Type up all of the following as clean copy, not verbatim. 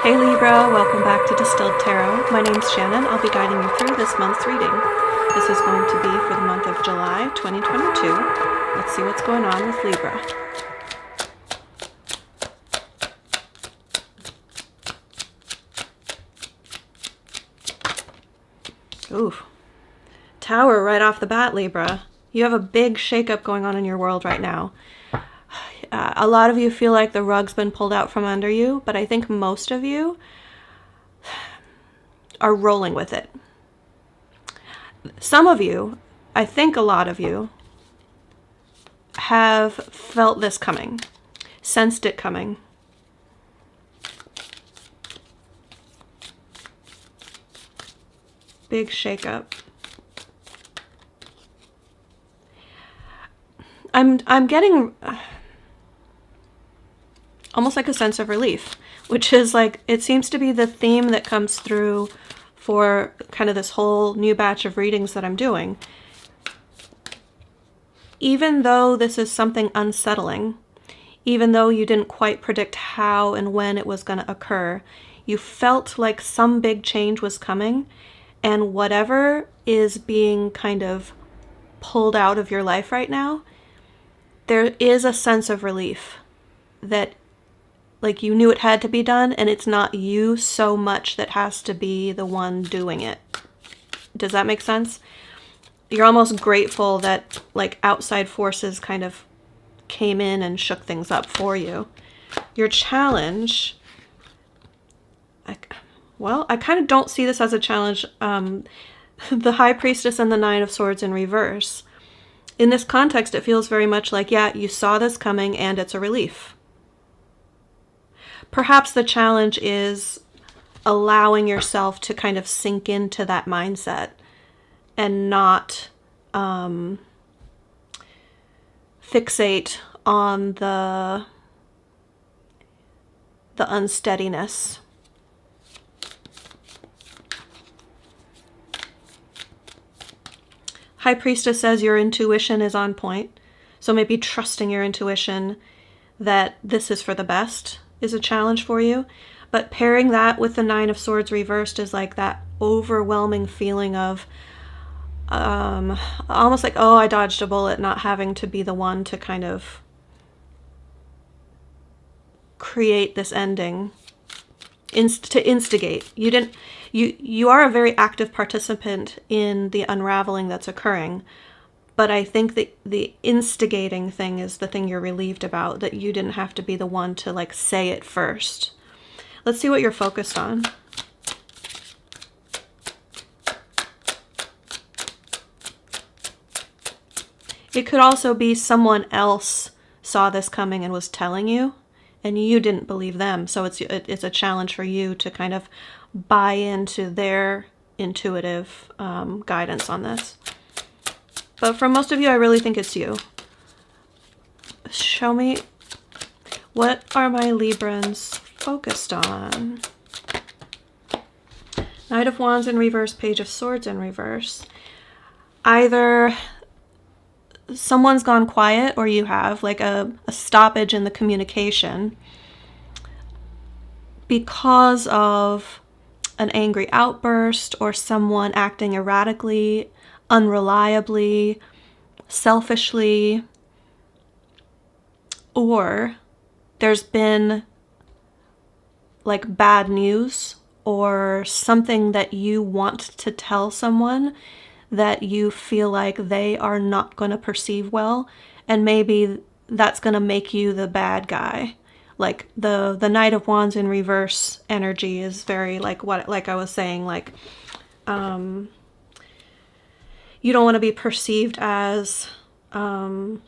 Hey Libra, welcome back to Distilled Tarot. My name's Shannon. I'll be guiding you through this month's reading. This is going to be for the month of July 2022. Let's see what's going on with Libra. Ooh, Tower right off the bat, Libra. You have a big shakeup going on in your world right now. A lot of you feel like the rug's been pulled out from under you, but I think most of you are rolling with it. Some of you, I think a lot of you, have felt this coming, sensed it coming. Big shakeup. I'm getting almost like a sense of relief, which is like, it seems to be the theme that comes through for kind of this whole new batch of readings that I'm doing. Even though this is something unsettling, even though you didn't quite predict how and when it was going to occur, you felt like some big change was coming, and whatever is being kind of pulled out of your life right now, there is a sense of relief that like you knew it had to be done, and it's not you so much that has to be the one doing it. Does that make sense? You're almost grateful that like outside forces kind of came in and shook things up for you. Your challenge, I kind of don't see this as a challenge. The High Priestess and the Nine of Swords in reverse. In this context, it feels very much like, yeah, you saw this coming and it's a relief. Perhaps the challenge is allowing yourself to kind of sink into that mindset and not fixate on the unsteadiness. High Priestess says your intuition is on point. So maybe trusting your intuition that this is for the best is a challenge for you. But pairing that with the Nine of Swords reversed is like that overwhelming feeling of almost like, oh, I dodged a bullet, not having to be the one to kind of create this ending, to instigate. You are a very active participant in the unraveling that's occurring, but I think that the instigating thing is the thing you're relieved about, that you didn't have to be the one to like say it first. Let's see what you're focused on. It could also be someone else saw this coming and was telling you, and you didn't believe them. So it's a challenge for you to kind of buy into their intuitive guidance on this. But for most of you, I really think it's you. Show me, what are my Librans focused on? Knight of Wands in reverse, Page of Swords in reverse. Either someone's gone quiet or you have, like a stoppage in the communication because of an angry outburst or someone acting erratically, unreliably, selfishly, or there's been like bad news or something that you want to tell someone that you feel like they are not going to perceive well, and maybe that's going to make you the bad guy. Like the Knight of Wands in reverse energy is very like I was saying, like you don't want to be perceived as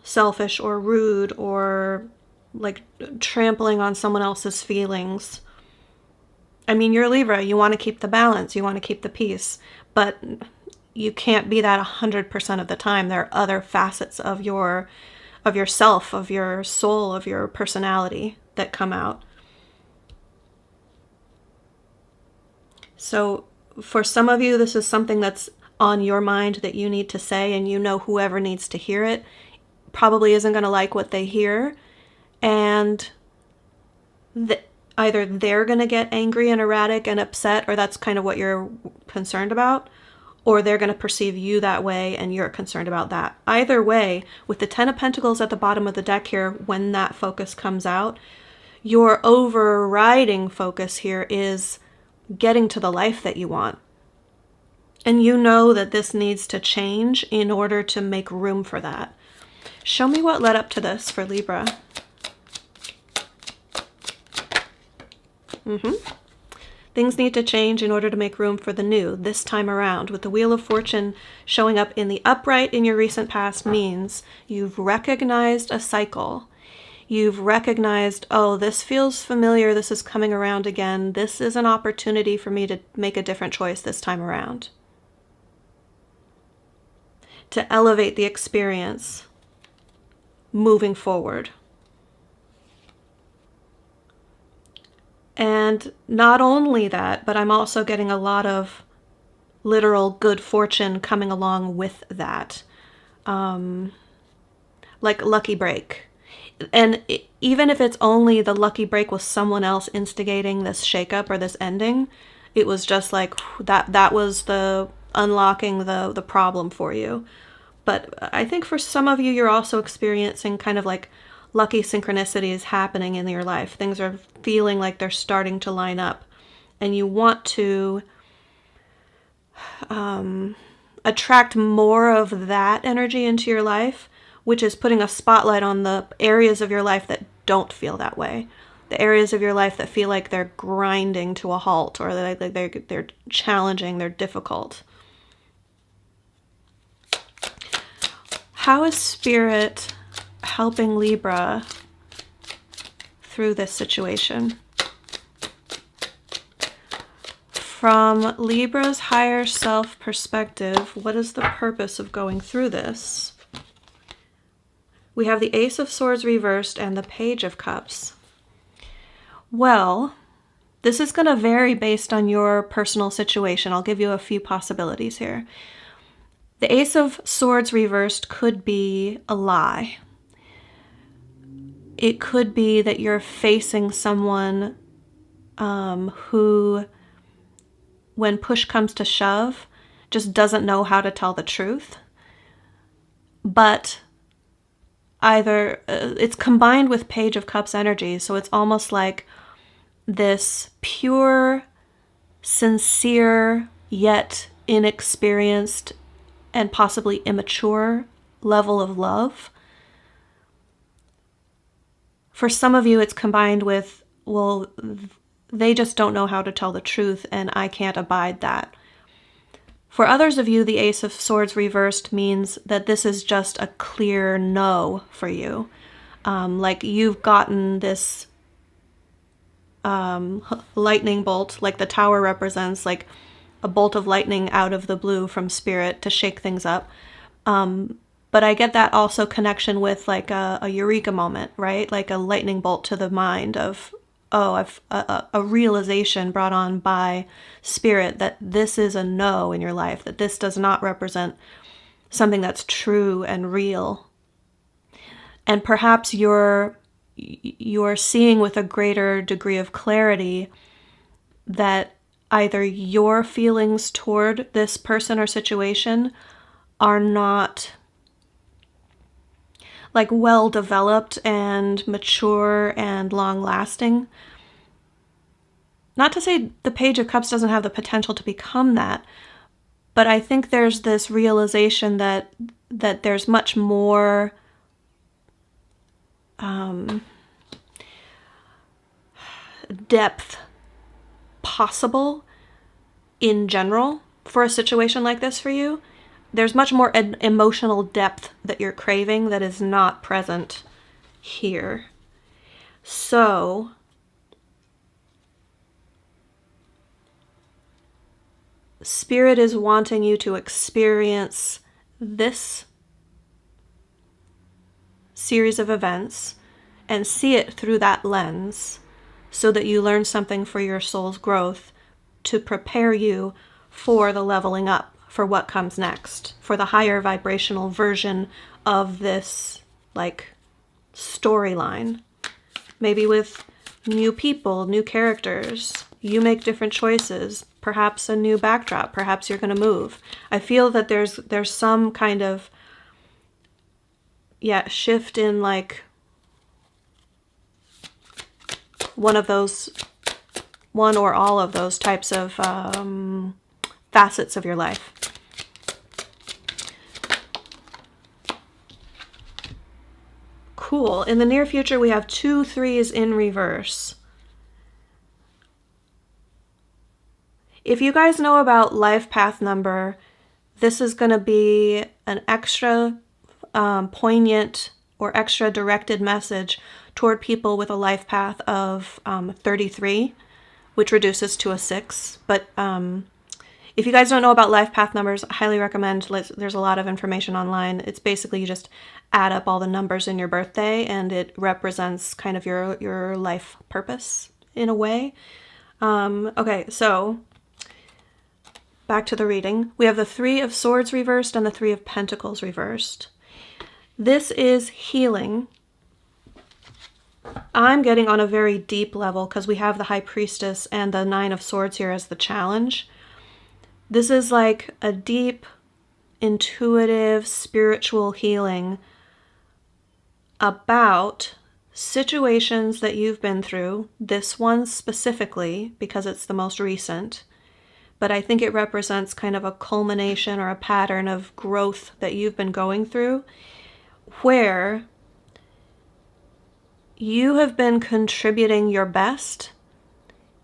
selfish or rude or like trampling on someone else's feelings. I mean, you're Libra, you want to keep the balance, you want to keep the peace, but you can't be that 100% of the time. There are other facets of yourself, of your soul, of your personality that come out. So for some of you, this is something that's on your mind that you need to say, and you know whoever needs to hear it probably isn't going to like what they hear. And either they're going to get angry and erratic and upset, or that's kind of what you're concerned about, or they're going to perceive you that way and you're concerned about that. Either way, with the Ten of Pentacles at the bottom of the deck here, when that focus comes out, your overriding focus here is getting to the life that you want. And you know that this needs to change in order to make room for that. Show me what led up to this for Libra. Things need to change in order to make room for the new this time around. With the Wheel of Fortune showing up in the upright in your recent past means you've recognized a cycle. You've recognized, oh, this feels familiar. This is coming around again. This is an opportunity for me to make a different choice this time around. To elevate the experience moving forward. And not only that, but I'm also getting a lot of literal good fortune coming along with that. Like lucky break. And even if it's only the lucky break with someone else instigating this shakeup or this ending, it was just like that was the unlocking the problem for you. But I think for some of you, you're also experiencing kind of like lucky synchronicities happening in your life. Things are feeling like they're starting to line up, and you want to attract more of that energy into your life, which is putting a spotlight on the areas of your life that don't feel that way. The areas of your life that feel like they're grinding to a halt, or they're challenging, they're difficult. How is Spirit helping Libra through this situation? From Libra's higher self perspective, what is the purpose of going through this? We have the Ace of Swords reversed and the Page of Cups. Well, this is going to vary based on your personal situation. I'll give you a few possibilities here. The Ace of Swords reversed could be a lie. It could be that you're facing someone who, when push comes to shove, just doesn't know how to tell the truth. But either it's combined with Page of Cups energy, so it's almost like this pure, sincere, yet inexperienced and possibly immature level of love. For some of you, it's combined with, well, they just don't know how to tell the truth, and I can't abide that. For others of you, the Ace of Swords reversed means that this is just a clear no for you. Like you've gotten this lightning bolt, like the tower represents, like a bolt of lightning out of the blue from Spirit to shake things up. But I get that also connection with like a eureka moment, right? Like a lightning bolt to the mind of, I've a realization brought on by Spirit that this is a no in your life, that this does not represent something that's true and real. And perhaps you're seeing with a greater degree of clarity that either your feelings toward this person or situation are not like well developed and mature and long lasting. Not to say the Page of Cups doesn't have the potential to become that, but I think there's this realization that there's much more depth possible in general for a situation like this for you. There's much more emotional depth that you're craving that is not present here. So Spirit is wanting you to experience this series of events and see it through that lens so that you learn something for your soul's growth to prepare you for the leveling up, for what comes next, for the higher vibrational version of this like storyline. Maybe with new people, new characters. You make different choices. Perhaps a new backdrop. Perhaps you're going to move. I feel that there's some kind of, yeah, shift in like one or all of those types of facets of your life. Cool. In the near future, we have 2 3s in reverse. If you guys know about life path number, this is going to be an extra poignant or extra directed message toward people with a life path of 33, which reduces to a 6. But if you guys don't know about life path numbers, I highly recommend. There's a lot of information online. It's basically you just add up all the numbers in your birthday and it represents kind of your life purpose in a way. Okay, so back to the reading. We have the 3 of Swords reversed and the 3 of Pentacles reversed. This is healing. I'm getting on a very deep level because we have the High Priestess and the 9 of Swords here as the challenge. This is like a deep, intuitive, spiritual healing about situations that you've been through. This one specifically because it's the most recent. But I think it represents kind of a culmination or a pattern of growth that you've been going through where you have been contributing your best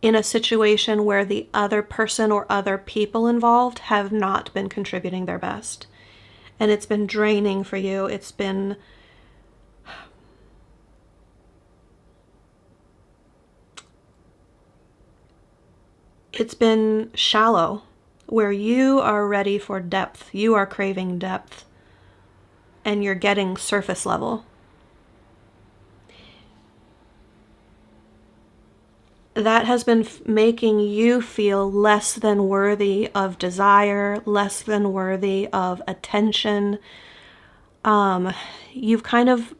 in a situation where the other person or other people involved have not been contributing their best. And it's been draining for you. It's been shallow, where you are ready for depth. You are craving depth, and you're getting surface level. That has been making you feel less than worthy of desire, less than worthy of attention. You've kind of,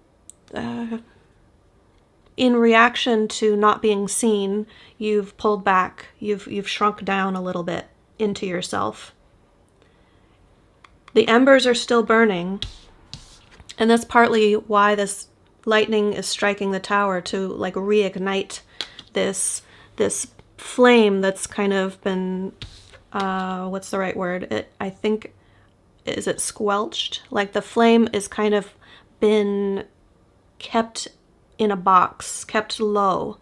in reaction to not being seen, you've pulled back. You've shrunk down a little bit into yourself. The embers are still burning, and that's partly why this lightning is striking the tower, to like reignite this flame that's kind of been what's the right word? I think, is it squelched? Like the flame is kind of been kept in a box, kept low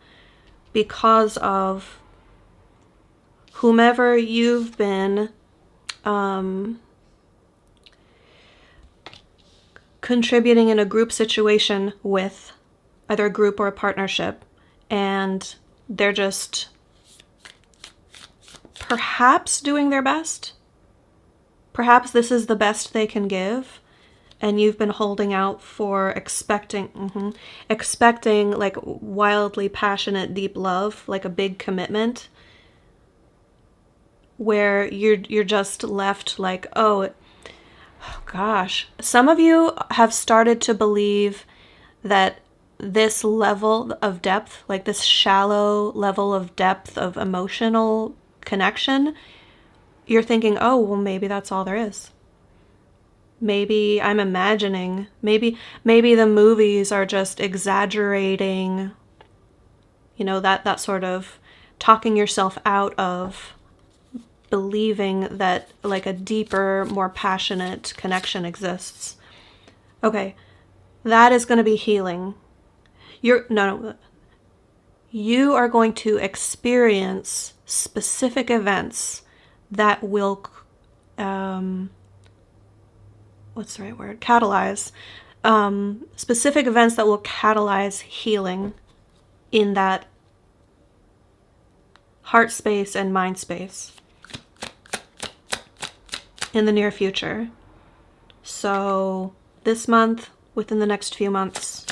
because of whomever you've been contributing in a group situation with, either a group or a partnership, and they're just perhaps doing their best. Perhaps this is the best they can give, and you've been holding out for expecting like wildly passionate, deep love, like a big commitment, where you're just left like, oh gosh. Some of you have started to believe that this level of depth, like this shallow level of depth of emotional connection, you're thinking, oh, well, maybe that's all there is. Maybe I'm imagining, maybe the movies are just exaggerating, that sort of talking yourself out of believing that like a deeper, more passionate connection exists. Okay, that is going to be healing. You are going to experience specific events that will, what's the right word? Catalyze. Specific events that will catalyze healing in that heart space and mind space in the near future. So this month, within the next few months.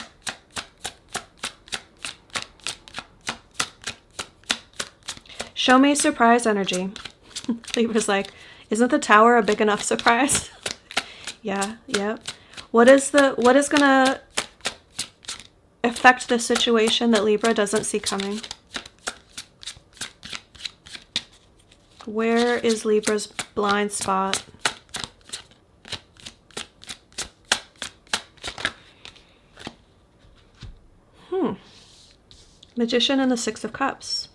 Show me surprise energy. Libra's like, isn't the tower a big enough surprise? Yeah. What is gonna affect the situation that Libra doesn't see coming? Where is Libra's blind spot? Magician and the Six of Cups.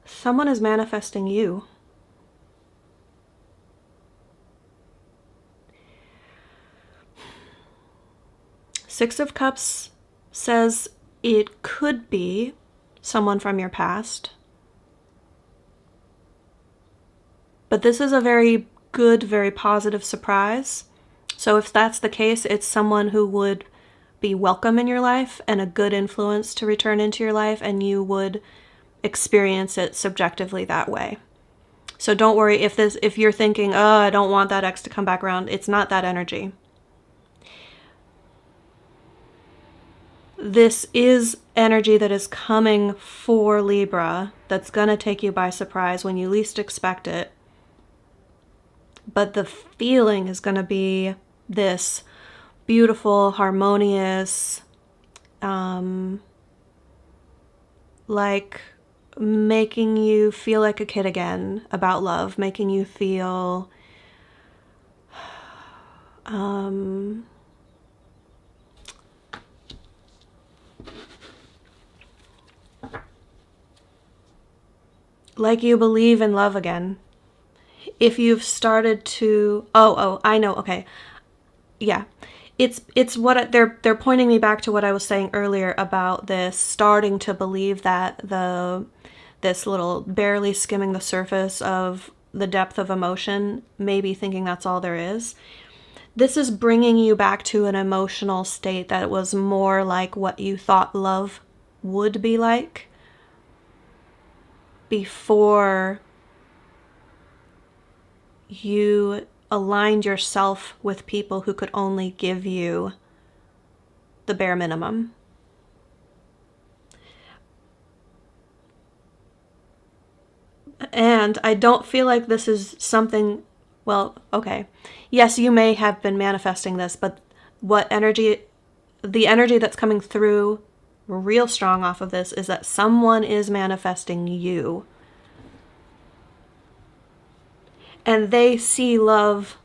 Someone is manifesting you. Six of Cups says it could be someone from your past. But this is a very good, very positive surprise. So if that's the case, it's someone who would be welcome in your life and a good influence to return into your life, and you would experience it subjectively that way. So don't worry if you're thinking, oh, I don't want that ex to come back around. It's not that energy. This is energy that is coming for Libra that's going to take you by surprise when you least expect it. But the feeling is going to be this beautiful, harmonious, like making you feel like a kid again about love, making you feel like you believe in love again. If you've started to, I know, okay. Yeah. It's what they're pointing me back to what I was saying earlier about this starting to believe that this little barely skimming the surface of the depth of emotion, maybe thinking that's all there is. This is bringing you back to an emotional state that was more like what you thought love would be like before you aligned yourself with people who could only give you the bare minimum. And I don't feel like this is something, well, okay. Yes, you may have been manifesting this, but the energy that's coming through real strong off of this is that someone is manifesting you. And they see love,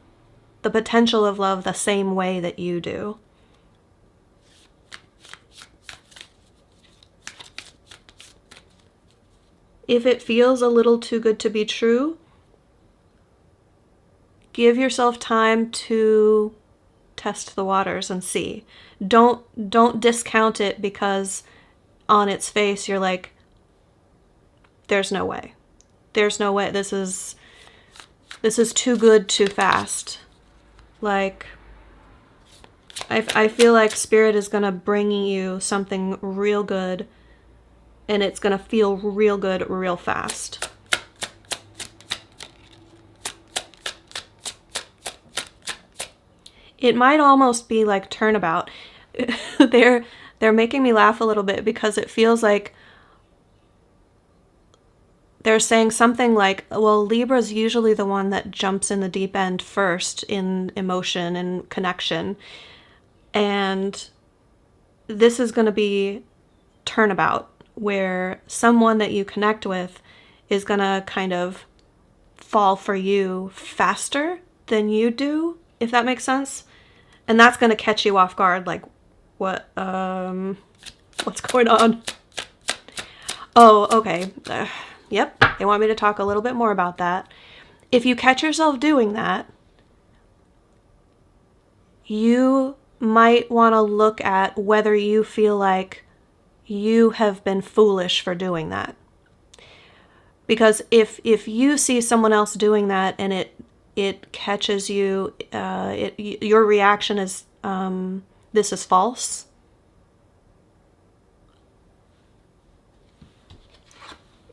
the potential of love, the same way that you do. If it feels a little too good to be true, give yourself time to test the waters and see. Don't discount it because on its face you're like, there's no way. There's no way. This is too good too fast. Like, I feel like Spirit is going to bring you something real good, and it's going to feel real good real fast. It might almost be like turnabout. They're making me laugh a little bit because it feels like they're saying something like, well, Libra's usually the one that jumps in the deep end first in emotion and connection. And this is going to be turnabout, where someone that you connect with is going to kind of fall for you faster than you do, if that makes sense. And that's going to catch you off guard, like, what's going on? Oh, okay. Yep, they want me to talk a little bit more about that. If you catch yourself doing that, you might want to look at whether you feel like you have been foolish for doing that. Because if you see someone else doing that and it catches you, your reaction is, this is false.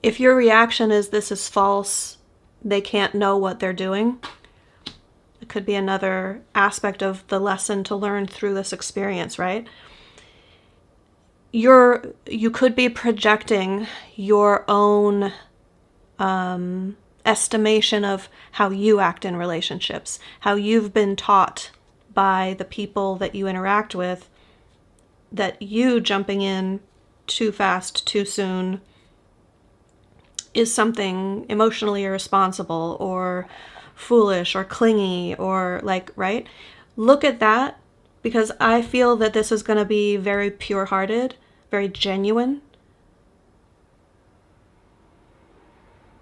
If your reaction is this is false, they can't know what they're doing, it could be another aspect of the lesson to learn through this experience, right? You could be projecting your own estimation of how you act in relationships, how you've been taught by the people that you interact with, that you jumping in too fast, too soon, is something emotionally irresponsible or foolish or clingy or like, right? Look at that, because I feel that this is going to be very pure-hearted, very genuine,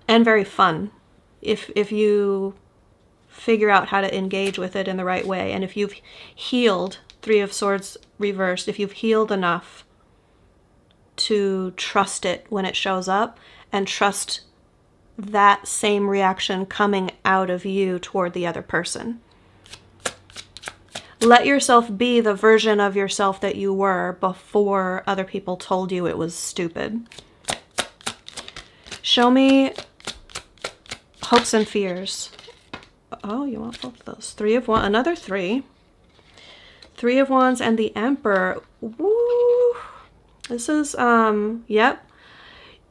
and very fun if you figure out how to engage with it in the right way. And if you've healed, Three of Swords reversed, if you've healed enough to trust it when it shows up and trust that same reaction coming out of you toward the other person. Let yourself be the version of yourself that you were before other people told you it was stupid. Show me hopes and fears. Oh, you want both of those. Three of Wands, another three. Three of Wands and the Emperor. Woo! This is, yep.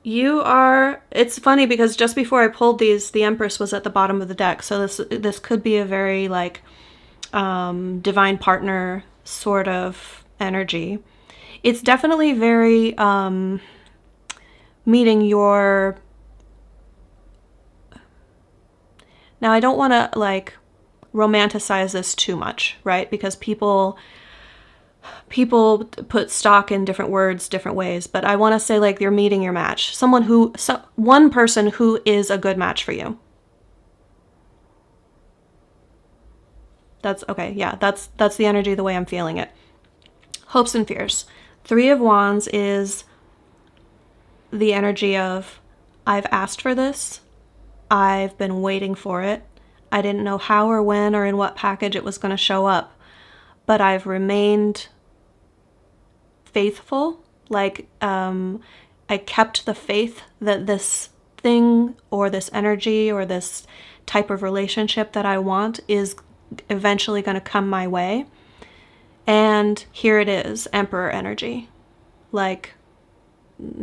You are, it's funny because just before I pulled these, the Empress was at the bottom of the deck. So this could be a very like divine partner sort of energy. It's definitely very meeting your, now I don't want to like romanticize this too much, right? Because people put stock in different words different ways, but I want to say like you're meeting your match. One person who is a good match for you. That's okay. Yeah, that's the energy, the way I'm feeling it. Hopes and fears. Three of Wands is the energy of, I've asked for this. I've been waiting for it. I didn't know how or when or in what package it was going to show up, but I've remained faithful. Like, I kept the faith that this thing or this energy or this type of relationship that I want is eventually going to come my way. And here it is, Emperor energy, like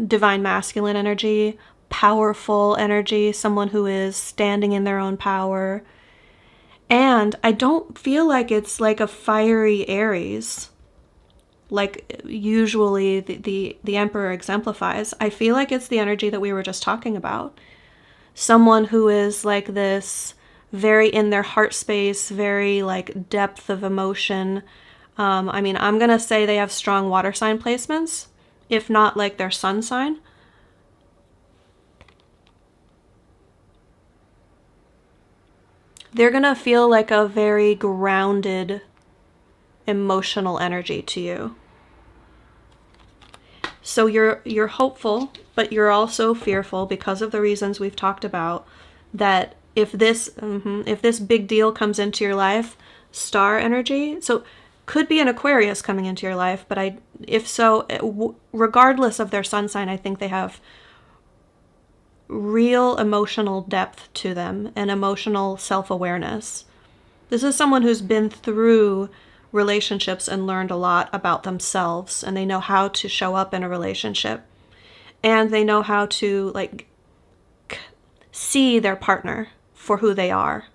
divine masculine energy, powerful energy, someone who is standing in their own power. And I don't feel like it's like a fiery Aries, like usually the Emperor exemplifies. I feel like it's the energy that we were just talking about. Someone who is like this, very in their heart space, very like depth of emotion. I mean, I'm going to say they have strong water sign placements, if not like their sun sign. They're going to feel like a very grounded, emotional energy to you. So you're hopeful, but you're also fearful because of the reasons we've talked about, that if this big deal comes into your life, star energy, so could be an Aquarius coming into your life, but if so, regardless of their sun sign, I think they have real emotional depth to them and emotional self-awareness. This is someone who's been through relationships and learned a lot about themselves, and they know how to show up in a relationship, and they know how to like see their partner for who they are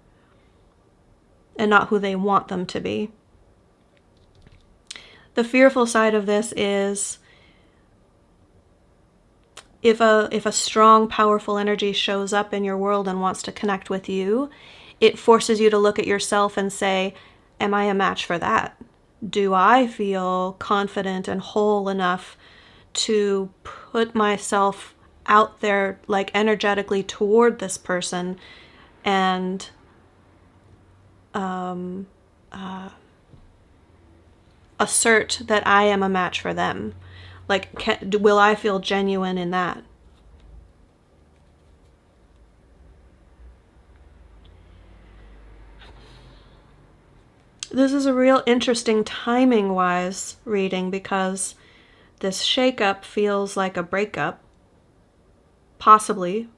and not who they want them to be. The fearful side of this is if a strong, powerful energy shows up in your world and wants to connect with you, it forces you to look at yourself and say, am I a match for that? Do I feel confident and whole enough to put myself out there like energetically toward this person and assert that I am a match for them? Like, will I feel genuine in that? This is a real interesting timing-wise reading because this shakeup feels like a breakup, possibly.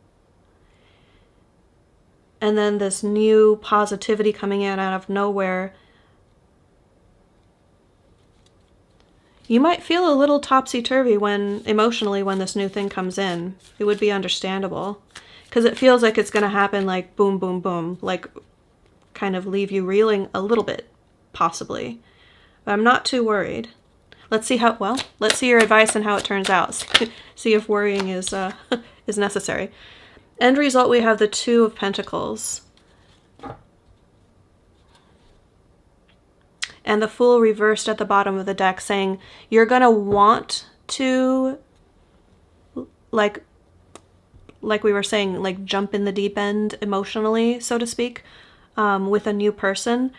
And then this new positivity coming in out of nowhere. You might feel a little topsy-turvy emotionally when this new thing comes in. It would be understandable. Because it feels like it's going to happen like boom, boom, boom. Like kind of leave you reeling a little bit. possibly. But I'm not too worried. Let's see let's see your advice and how it turns out. See if worrying is is necessary. End result, we have the Two of Pentacles. And the Fool reversed at the bottom of the deck, saying you're going to want to, like we were saying, like jump in the deep end emotionally, so to speak, with a new person.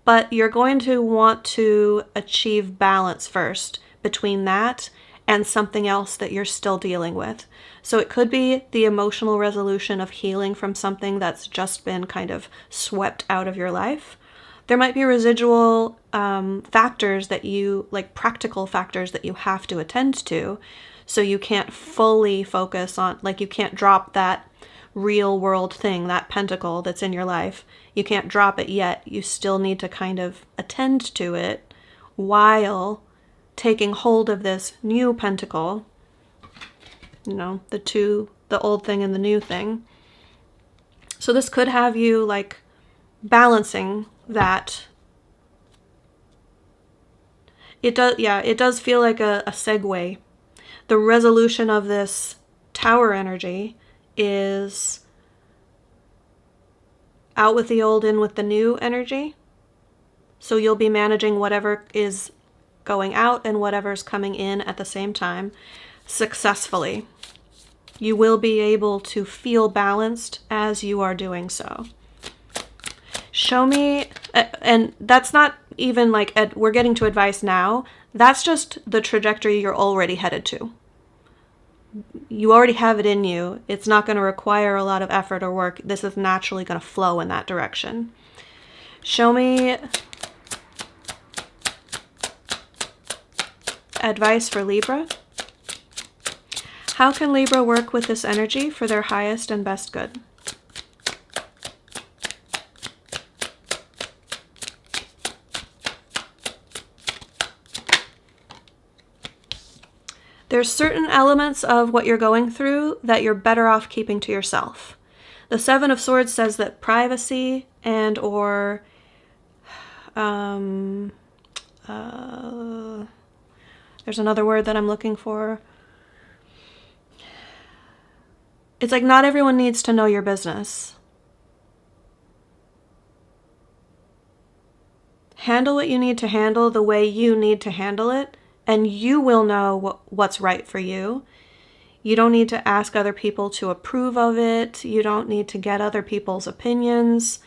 But you're going to want to achieve balance first between that and something else that you're still dealing with. So it could be the emotional resolution of healing from something that's just been kind of swept out of your life. There might be residual factors that you, like practical factors that you have to attend to. So you can't fully focus on, like you can't drop that real world thing, that pentacle that's in your life. You can't drop it yet. You still need to kind of attend to it while taking hold of this new pentacle. You know, the old thing and the new thing. So this could have you like balancing that. It does feel like a segue. The resolution of this Tower energy is out with the old, in with the new energy. So you'll be managing whatever is going out and whatever's coming in at the same time successfully. You will be able to feel balanced as you are doing so. Show me, and that's not even like, we're getting to advice now. That's just the trajectory you're already headed to. You already have it in you. It's not going to require a lot of effort or work. This is naturally going to flow in that direction. Show me advice for Libra. How can Libra work with this energy for their highest and best good? There's certain elements of what you're going through that you're better off keeping to yourself. The Seven of Swords says that privacy and or there's another word that I'm looking for. It's like not everyone needs to know your business. Handle what you need to handle the way you need to handle it, and you will know what's right for you. You don't need to ask other people to approve of it. You don't need to get other people's opinions.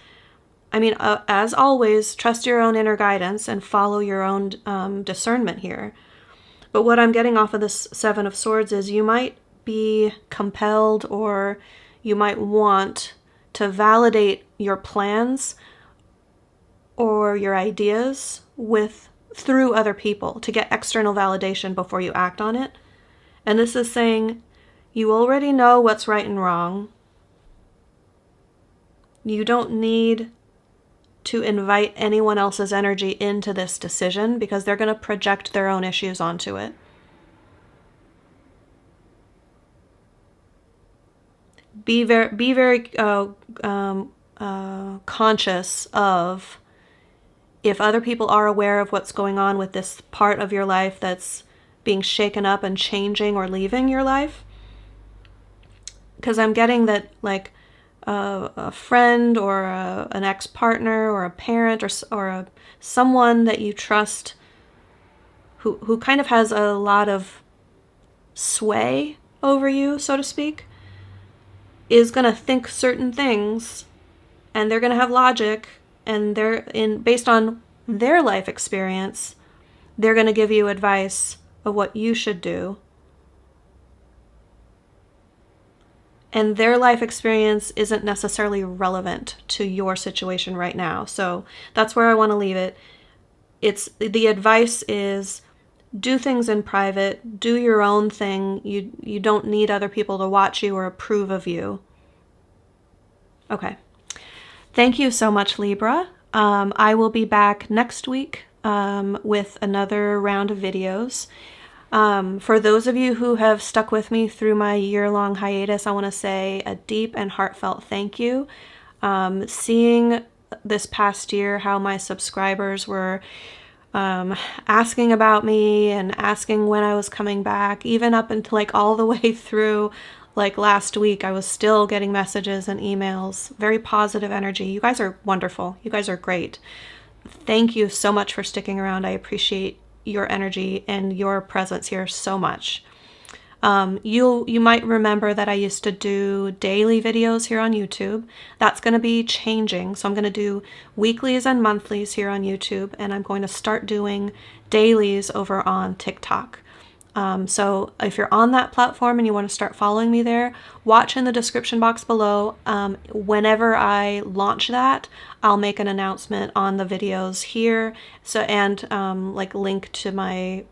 I mean, as always, trust your own inner guidance and follow your own discernment here. But what I'm getting off of this Seven of Swords is you might be compelled, or you might want to validate your plans or your ideas through other people to get external validation before you act on it. And this is saying you already know what's right and wrong. You don't need to invite anyone else's energy into this decision because they're going to project their own issues onto it. Be very conscious of if other people are aware of what's going on with this part of your life that's being shaken up and changing or leaving your life. Because I'm getting that like a friend or an ex-partner or a parent or someone that you trust who kind of has a lot of sway over you, so to speak, is going to think certain things, and they're going to have logic, and based on their life experience, they're going to give you advice of what you should do. And their life experience isn't necessarily relevant to your situation right now. So that's where I want to leave it. The advice is do things in private, do your own thing. You don't need other people to watch you or approve of you. Okay. Thank you so much, Libra. I will be back next week with another round of videos. For those of you who have stuck with me through my year-long hiatus, I want to say a deep and heartfelt thank you. Seeing this past year how my subscribers were asking about me and asking when I was coming back, even up until like all the way through like last week. I was still getting messages and emails, very positive energy. You guys are wonderful. You guys are great. Thank you so much for sticking around. I appreciate your energy and your presence here so much. You might remember that I used to do daily videos here on YouTube. That's going to be changing. So I'm going to do weeklies and monthlies here on YouTube, and I'm going to start doing dailies over on TikTok. So if you're on that platform and you want to start following me there, watch in the description box below. Whenever I launch that, I'll make an announcement on the videos here. So and like link to my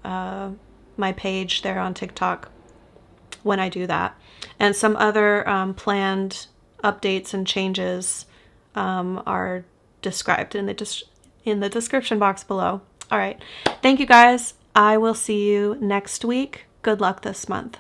my page there on TikTok when I do that, and some other planned updates and changes are described in the description box below. All right, thank you guys. I will see you next week. Good luck this month.